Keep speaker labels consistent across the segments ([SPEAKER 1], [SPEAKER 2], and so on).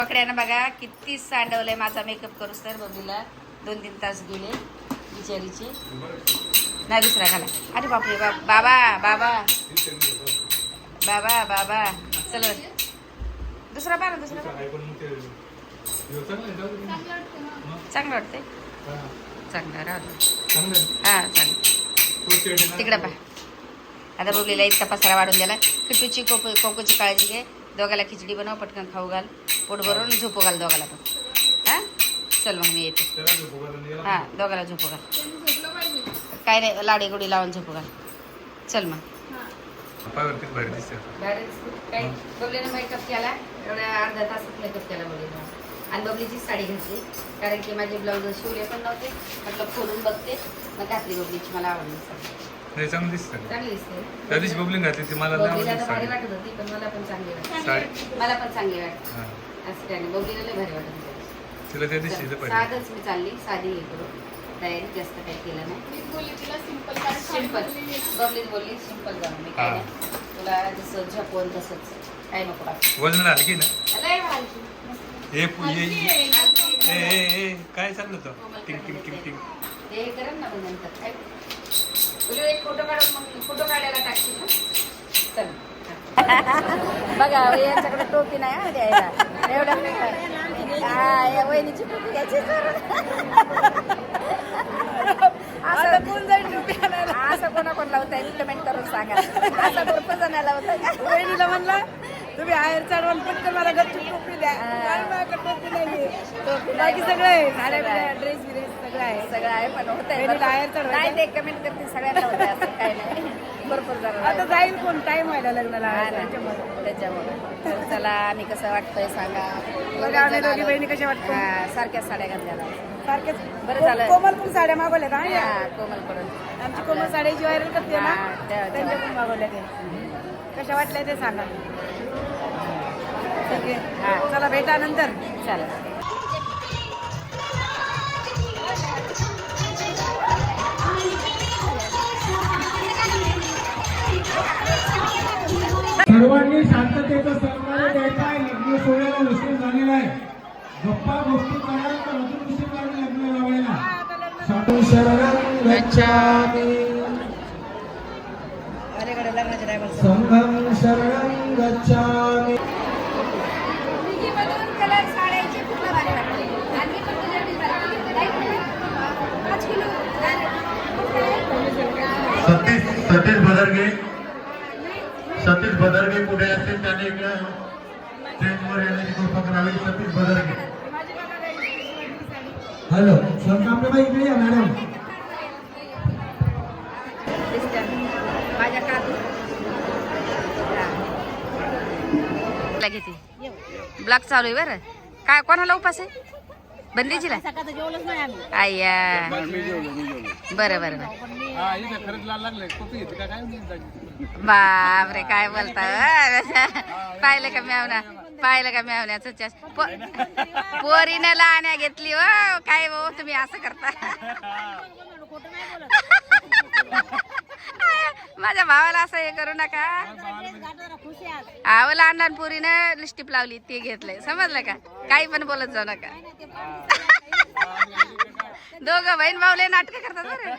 [SPEAKER 1] पकड्यानं बघा किती सांडवलंय माझा मेकअप करूस तर बघूला 2-3 तास गेले बिचारीचे. नाही दुसरा घाला. अरे बापरे बाबा बाबा बाबा बाबा चल दुसरा पाहा दुसरा चांगलं वाटतंय. चांगलं राहतो हा चांगलं तिकडं पहा. आता बघलेला इतका पसारा वाढून द्याला. किटूची कोकोची काळजी घे. दोघाला खिचडी बनव पटकन खाऊ घाल पोट भरून झोपू घाल दोघाला पण. हा चल मग मी येते. हा दोघाला झोपू घाल. काय नाही लाडी गुडी लावून झोपू घाल. चल मग काय बबलीने मेकअप केला एवढ्या अर्ध्या तासात मेकअप केला बबलीने. आणि बबलीची साडी घातली कारण की माझे ब्लाऊज शिवले पण नव्हते. म्हटलं खोलून बघते मग घातली बबलीची. मला आवडली साडी.
[SPEAKER 2] चांगली दिसते.
[SPEAKER 1] चांगली दिसते.
[SPEAKER 2] त्या दिवशी बबलीने घातली ती मला
[SPEAKER 1] बबलीला तर भारी वाटत होती पण मला पण चांगली वाटत. मला पण चांगली वाटत. असं काय नाही बबलीला लय भारी वाटत होती.
[SPEAKER 2] तिला त्या दिवशी
[SPEAKER 1] साधच मी चालली साधी हे करू तयारी जास्त काही केलं नाही. सिंपल बबलीच बोलली सिंपल जाऊ मी काय नाही तुला जसं झपवून तसंच काही नको टाकू.
[SPEAKER 2] वजन आलं की ना
[SPEAKER 1] लय हलकी.
[SPEAKER 2] हे काय चाललं होतं टिंग टिंग टिंग टिंग
[SPEAKER 1] हे करेन ना मग नंतर काय तुला एक फोटो काढून मग फोटो काढायला टाकशील ना. चल बघा यांच्याकडे टोपी नाही हा द्यायला एवढं या वहिनीची टोपी घ्यायची. असं कोण जाईल टोपी आणायला. असं कोणा कोण लावताय इम्प्लिमेंट करून सांगा. असं भरपूर जणाला होतं.
[SPEAKER 3] वहिनीला म्हणलं तुम्ही आहेर चढवून पटकन मला गच्ची टोपी द्या. टोपी नाही बाकी सगळं आहे साड्या ड्रेस बिरेस सगळं आहे.
[SPEAKER 1] सगळं आहे पण होतंय
[SPEAKER 3] आहेर चढवायचं.
[SPEAKER 1] नाही ते कमेंट करते सगळ्यांना होतंय असं काय नाही. भरपूर जण
[SPEAKER 3] आता जाईल कोण टाइम व्हायला लग्नाला
[SPEAKER 1] त्याच्यामुळे तर चला आम्ही कसं वाटतंय सांगा.
[SPEAKER 3] दोघी बहिणी कशा वाटतं.
[SPEAKER 1] सारख्याच साड्या घातल्या
[SPEAKER 3] सारखेच
[SPEAKER 1] बरं झालं.
[SPEAKER 3] कोमल पण साड्या मागवल्या
[SPEAKER 1] हा कोमल कडून
[SPEAKER 3] आमची कोमल साड्याची व्हायरल करते ना त्यांच्या पण मागवल्या ते कशा वाटल्या ते सांगा. ठीक आहे
[SPEAKER 1] हा
[SPEAKER 3] चला भेटा नंतर.
[SPEAKER 1] चला
[SPEAKER 4] सर्वांनी शांततेचा सहकार्य द्यायचा आहे. लग्न सोहळ्याला उशीर झालेला आहे. गप्पा गोष्टी करा तर अजून उशीर लागेल लग्न लावायला. साधू शरणं गच्छामि संघं शरणं गच्छामि.
[SPEAKER 5] सतीश बदरगे सतीश बदरगे कुठे असतील त्याने ट्रेनवर येण्याची कृपा करावी. सतीश बदरगे.
[SPEAKER 4] हॅलो संकांबाई इकडे या मॅडम.
[SPEAKER 1] माझ्या घेते ब्लॉक चालू आहे बरं. काय कोणाला उपास आहे बंदीजीला. आय्या बरं बरं बरं. बापरे काय बोलता. पाहिलं का मेवण्याचं पोरीनं लहान्या घेतली हो. काय हो तुम्ही असं करता. माझ्या भावाला असं हे करू नका. आव लहान लहान पोरीनं लिस्टिप लावली ते घेतलंय समजलं का. काही पण बोलत जाऊ नका. दोघं बहीण भाऊले नाटक करतात बरं.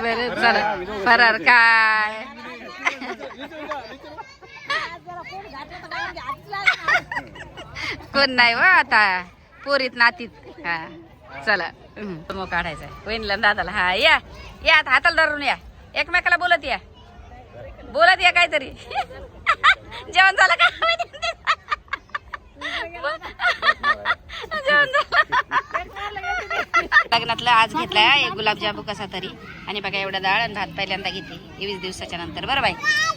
[SPEAKER 1] बरं चला फरार काय कोण नाही व आता पोरीत नातीत. हा चला मग काढायचा वहिनीला दादाला. हा या या हाताला धरून या एकमेकाला बोलत या काहीतरी. जेवण झालं का जेवण लग्नातलं आज घेतलाय एक गुलाबजामू कसा तरी. आणि बघा एवढा डाळ आणि भात पहिल्यांदा घेते 20 दिवसाच्या नंतर. बरं बाई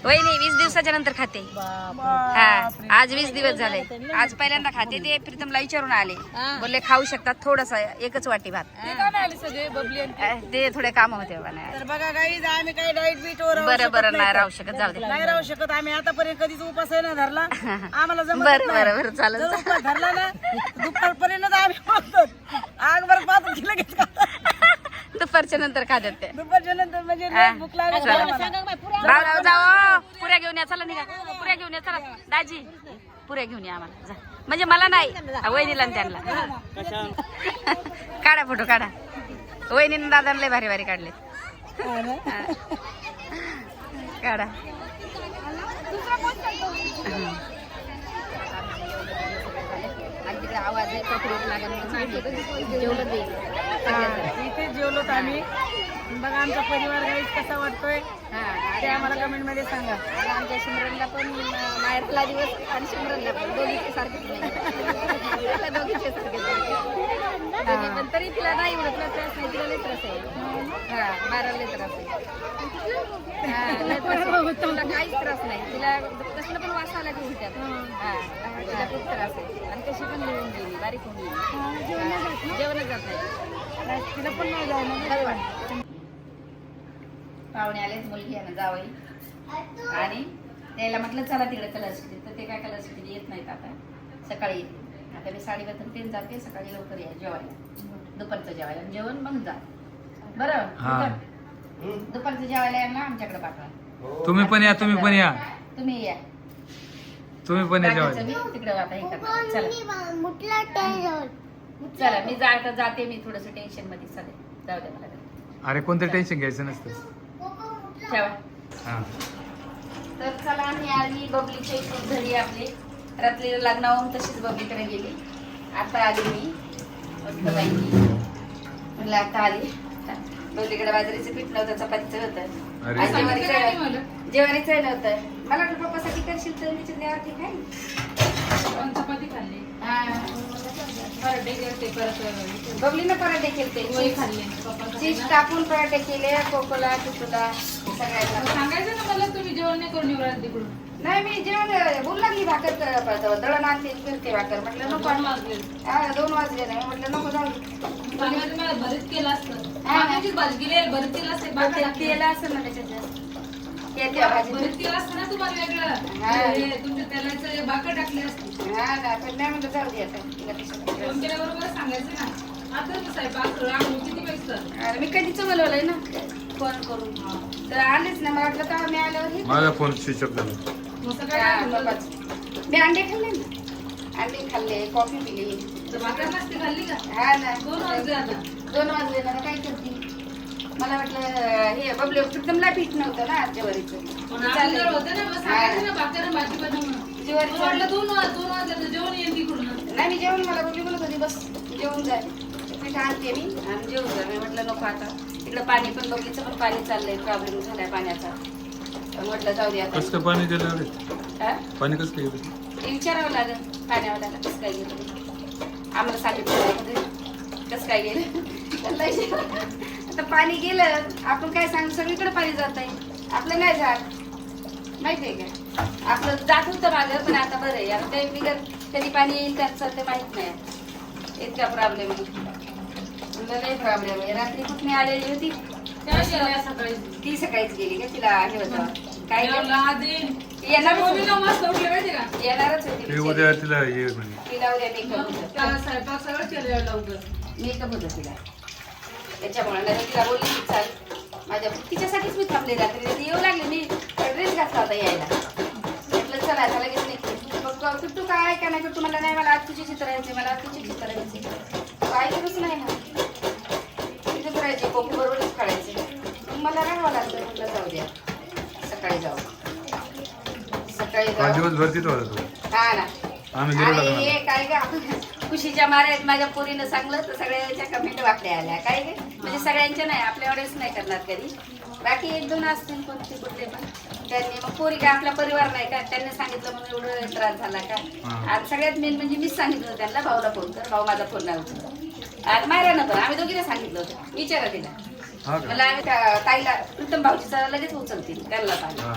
[SPEAKER 1] वहिनी 20 दिवसाच्या नंतर खाते हा आज 20 दिवस झाले आज पहिल्यांदा खाते ते प्रीतमला विचारून आले बोलले खाऊ शकतात थोडसा एकच वाटी भात
[SPEAKER 3] ते का नाही आले सगळे बबली आणि
[SPEAKER 1] ते थोडे काम होते बाबा नाही
[SPEAKER 3] तर बघा गाईज आम्ही काही डाईट बीट
[SPEAKER 1] बरं नाही राहू शकत जाऊ दे
[SPEAKER 3] नाही राहू शकत आम्ही आतापर्यंत कधीच उपास आहे ना धरला आम्हाला जमत
[SPEAKER 1] बरं चालेल
[SPEAKER 3] जर उपास धरला ना दुपारपर्यंत आम्ही बघतो आगभर पाहतो की लगेच
[SPEAKER 1] दुपारच्या नंतर खातात ते
[SPEAKER 3] दुपारच्या नंतर म्हणजे लय भूक लागली
[SPEAKER 1] भाऊ जाओ पुऱ्या घेऊन या चला निघा पुऱ्या घेऊन या चला दाजी पुऱ्या घेऊन या आम्हाला जा म्हणजे मला नाही वहिनीला आणि त्यांना काढा फोटो काढा वहिनीने दादाला लय भारी भारी काढले काढा आणि तिकडे आवाज आहे
[SPEAKER 3] इथे जेवलो आम्ही बघा आमचा परिवार गाईज कसा वाटतोय ते आम्हाला कमेंट मध्ये सांगा
[SPEAKER 1] आमच्या शिमरनला पण माहेरला दिवस आणि शिमरनला पण दोघीचे सारखेच दोघीचे सारखे पण तरी तिला नाही एवढं तुला त्रास नाही तिला लई त्रास आहे हा मारायला लई त्रास आहे तुला काहीच त्रास नाही तिला कसलं पण वास आला की त्यात तिला खूप त्रास आहे आणि कशी पण लिहून गेली बारीक होऊन गेली जेवणच जात नाही
[SPEAKER 3] तिला पण नाही जायला
[SPEAKER 1] पाहुणे आलेच मुलगी आहे ना जावई आणि त्याला म्हटलं चला तिकडे कलर सिटी तर ते काय कलर सिटी येत नाहीत आता सकाळी येते आता मी 7:30 जाते सकाळी लवकर या जेवायला दुपारचं जेवायला जेवण मग जा बरं दुपारचं जेवायला या ना आमच्याकडे पाठवा
[SPEAKER 2] तुम्ही पण या तुम्ही पण या
[SPEAKER 1] तुम्ही या
[SPEAKER 2] तुम्ही पण या
[SPEAKER 1] बाकीचं
[SPEAKER 2] जेवायला
[SPEAKER 1] मी तिकडे आता हे करणार चला मी जाते मी थोडस टेन्शन मध्ये सध्या जाऊ दे मला
[SPEAKER 2] अरे कोणतं टेन्शन घ्यायचं नसतं
[SPEAKER 1] ठेवा
[SPEAKER 2] हा
[SPEAKER 1] तर चला आम्ही आली बबलीच्या इथून घरी आपली रात्री लग्न होऊन तशीच बबलीकडे गेली आता आली मी म्हणलं आता आली बबलीकडे बाजरीचं पीठ नव्हतं चपातीचं होतं
[SPEAKER 2] अरे.
[SPEAKER 1] आणि जेवारीचं नव्हतं मला वाटलं पप्पासाठी करशील तर मी चिंध्यावरती खाई
[SPEAKER 3] चपाती खाल्ली
[SPEAKER 1] पराठे करते परत बबलीनं पराठे केले
[SPEAKER 3] खाल्ले
[SPEAKER 1] चीज टाकून पराठे केले कोकोला तुला सगळ्यांना
[SPEAKER 3] सांगायचं ना मला तुम्ही जेवण नाही करून येऊ तिकडून
[SPEAKER 1] नाही मी जेवण बोल लागली भाकर दळण आणते फिरते भाकर म्हटलं नको 2 वाजले नाही म्हटलं नको जाऊ
[SPEAKER 3] मला भरीत केलं असतं
[SPEAKER 1] भाजी
[SPEAKER 3] भरीत केलं असतं
[SPEAKER 1] केलं असं ना त्याच्यात येते भाजी
[SPEAKER 3] भरीत केलं असतं ना तुम्हाला
[SPEAKER 1] हा.
[SPEAKER 3] वेगळं तुमच्या तेलाचं भाकर टाकली असती
[SPEAKER 1] हा ना पण नाही म्हणलं जाऊ दे आता तिला कशाला
[SPEAKER 3] फोन केल्याबरोबर सांगायचं ना आता स्वयंपाक आम्ही किती पैसे
[SPEAKER 1] अरे मी कधीच बोलवलंय ना फोन करून तर आलेच ना मला वाटलं का मी आल्यावर हे
[SPEAKER 2] माझा फोन स्विच ऑफ झाला
[SPEAKER 1] मी अंडे खाल्ले ना अंडे खाल्ले कॉफी पिली
[SPEAKER 3] भाकर नसती खाल्ली का
[SPEAKER 1] हा ना
[SPEAKER 3] 2 वाजले आता
[SPEAKER 1] 2 वाजले ना काय करते मला वाटलं हे बबले एकदमला पीठ नव्हतं ना ज्वारीचं
[SPEAKER 3] होतं ना मग सांगायचं ना भाकर भाजी बनव म्हणून
[SPEAKER 1] ज्वारीचं
[SPEAKER 3] वाटलं 2 वाजले तर जेवण येईल तिकडून
[SPEAKER 1] नाही मी जेवण मला बोलली बोलत होती बस जेवून जाईल पीठ आणते मी आणि जेवून जा मी म्हटलं नको आता इकडं पाणी पण बघलीचं पण पाणी चाललंय प्रॉब्लेम झालाय पाण्याचा पण म्हटलं जाऊ दे आता
[SPEAKER 2] कसं काय पाणी गेलं रे
[SPEAKER 1] हा?
[SPEAKER 2] पाणी कसं काय गेलं
[SPEAKER 1] ते विचारावं लागेल पाण्यावाल्याला कसं काय गेलं आम्हाला सांगितलं कसं काय गेलं त्याला विचारावं. आता पाणी गेलं आपण काय सांगू सगळीकडे पाणी जात आहे आपलं नाही जात माहिती आहे का आपलं जात होतं मागं पण आता बरं आहे आता ते बिगर कधी पाणी येईल त्याचं ते माहित नाही इतका प्रॉब्लेम आहे लय प्रॉब्लेम आहे रात्री कुठे आलेली होती
[SPEAKER 3] सकाळी
[SPEAKER 1] ती सकाळीच गेली का तिला हे होतं काय
[SPEAKER 3] येणारच
[SPEAKER 1] येणारच होती
[SPEAKER 2] ते
[SPEAKER 1] बिचारी.
[SPEAKER 2] उद्या तिला ये म्हणजे
[SPEAKER 1] तिला उद्या मेकअप होतं
[SPEAKER 3] स्वयंपाक सगळं केलं लवकर
[SPEAKER 1] मेकअप होतं तिला त्याच्यामुळे नाही तिला बोलली की चाल माझ्या तिच्यासाठीच मी थांबले रात्री ती येऊ लागली मी ड्रेस घातला होता यायला म्हटलं चला आता लगेच नाही मग कुठू काय का नाही कुठू मला नाही मला आज तुझी चित्र यायचे मला आज तुझी चित्र यायचे काय करूच नाही ना तिथेच राहायचे कोकू बरोबरच काढायचे मग मला राहावं लागतं म्हटलं जाऊ द्या सकाळी जाऊ सकाळी
[SPEAKER 2] आज
[SPEAKER 1] जाऊ
[SPEAKER 2] दिवसभर तिथं होता तू
[SPEAKER 1] हा ना
[SPEAKER 2] आम्ही गेलो
[SPEAKER 1] आणि
[SPEAKER 2] लग्नाला.
[SPEAKER 1] हे काय ग खुशीच्या माऱ्यात माझ्या पोरीनं सांगलं तर सगळ्यांच्या कमेंट वाटल्या आल्या काय ग म्हणजे सगळ्यांच्या नाही आपल्या वेळेस नाही करणार कधी बाकी 1-2 असतील कोणते कुठले पण त्यांनी मग पोरी काय आपला परिवार नाही का त्यांनी सांगितलं म्हणून एवढं त्रास झाला का आणि सगळ्यात मेन म्हणजे मीच सांगितलं होतं त्यांना भाऊला फोन कर भाऊ माझा फोन नाही उचलला आणि मायरानं पण आम्ही दोघीला सांगितलं होतं विचारा तिला
[SPEAKER 2] हा का
[SPEAKER 1] मला आम्ही ताईला प्रीतम भाऊजीचा लगेच उचलतील त्यांना सांगितलं
[SPEAKER 2] हा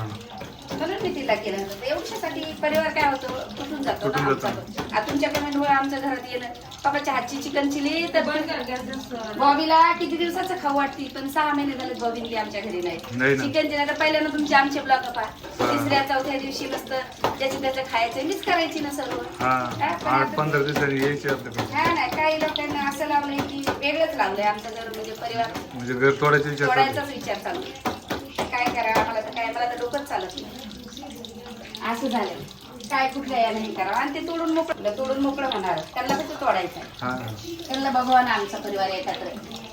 [SPEAKER 1] म्हणून मी तिला केलं होतं एवढ्यासाठी परिवार काय होतो तुटून जातो ना आमचा पण. आता तुमच्या कमेंटमुळे आमच्या घरात येणं पप्पाच्या हातची चिकन चिली तर बॉबीला किती दिवसाचं खाऊ वाटते पण 6 महिने झाले बॉबीने आमच्या घरी
[SPEAKER 2] नाही
[SPEAKER 1] नाही
[SPEAKER 2] ना.
[SPEAKER 1] चिकन चिली तर पहिल्यानं तुमचे आमचे ब्लॉग पहा 3ऱ्या 4थ्या दिवशी मस्त ज्याची त्याचं खायचं मीच करायची ना सर्व
[SPEAKER 2] हा
[SPEAKER 1] हा, पण
[SPEAKER 2] 8-15 दिवसांनी यायचे आपल्याकडे.
[SPEAKER 1] हा नाही काही लोकांना असं लावलंय की वेगळंच लावलंय आमचं घर म्हणजे परिवार
[SPEAKER 2] म्हणजे घर तोडायचे विचार चालू आहे.
[SPEAKER 1] तोडायचाच विचार चालू आहे. काय करा आम्हाला तर काय मला तर डोकंच चालत नाही असं झालं काय कुठल्या याने हे करावं आणि ते तोडून मोकळं होणार त्यांना कसं तोडायचं आहे
[SPEAKER 2] हा
[SPEAKER 1] त्यांना बघवा ना आमचा परिवार एकत्र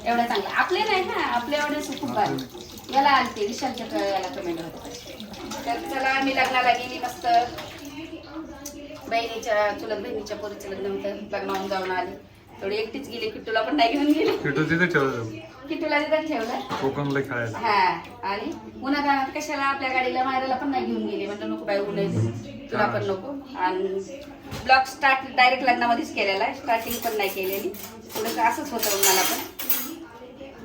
[SPEAKER 1] एवढं चांगलं आपले नाही ना आपल्या एवढे खूप भारी याला आलते विशालच्या याला कमेंट होते तर चला आम्ही लग्नाला गेली मस्त बहिणीच्या चुलत बहिणीच्या पोरीचं लग्न होतं लग्नावून जाऊन आली थोडी एकटीच गेली किट्टूला पण नाही घेऊन गेली
[SPEAKER 2] किटू तिथे ठेवलं
[SPEAKER 1] किट्टूला तिथं ठेवलं
[SPEAKER 2] कोकणला खेळायला.
[SPEAKER 1] हा आणि उन्हात कशाला आपल्या गाडीला मारायला पण नाही घेऊन गेले म्हणजे नको बाई ऊन येते तुला पण नको आणि ब्लॉग स्टार्ट डायरेक्ट लग्नामध्येच केलेला स्टार्टिंग पण नाही केलेली थोडंसं असंच होतं मला पण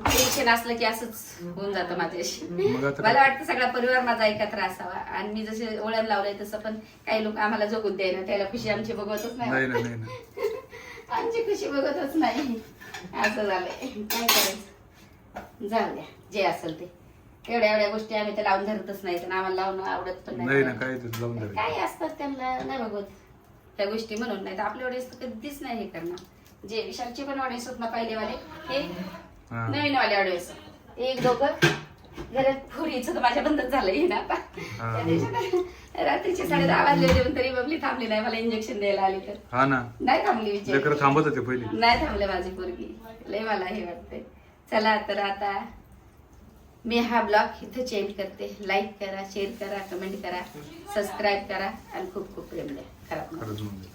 [SPEAKER 1] टेन्शन असलं की असंच होऊन जातं माझ्याशी
[SPEAKER 2] मग आता
[SPEAKER 1] मला वाटतं सगळा परिवार माझा एकत्र असावा आणि मी जसे वळण लावलंय तसं पण काही लोक आम्हाला जगून द्यायला त्याला खुशी आमची बघतच
[SPEAKER 2] नाही
[SPEAKER 1] नाही
[SPEAKER 2] ना नाही ना
[SPEAKER 1] आमची खुशी बघतच नाही असं झालंय काय करायचं जाऊ द्या जे असेल ते एवढ्या गोष्टी आम्ही तर लावून धरतच नाही तर आम्हाला लावणं आवडत पण
[SPEAKER 2] नाही ना
[SPEAKER 1] नाही
[SPEAKER 2] काय ते लावून द्यायचं.
[SPEAKER 1] काही असतात त्यांना नाही बघत त्या गोष्टी म्हणून नाही तर आपल्या वेळेस तर कधीच नाही हे करणार जे विशालचे पण ऑडियन्स होत ना पहिलेवाले हे
[SPEAKER 2] हा.
[SPEAKER 1] नवीन वाले ऑडियन्स एक दोघं घरात पुरीचं तर माझ्या बंदच झालंय ना आता त्या दिवशी रात्रीचे 10:30 वाजले होते पण तरी बबली थांबली नाही मला इंजेक्शन द्यायला आली तर
[SPEAKER 2] हा ना
[SPEAKER 1] नाही थांबली विचार
[SPEAKER 2] लेकरं थांबत होते पहिले.
[SPEAKER 1] नाही थांबले माझी पोरगी लय मला हे वाटतंय चला तर आता मी हा ब्लॉग इथं चेंज करते लाईक करा शेअर करा कमेंट करा सबस्क्राईब करा आणि खूप खूप प्रेम द्या खराब
[SPEAKER 2] खरंच म्हणजे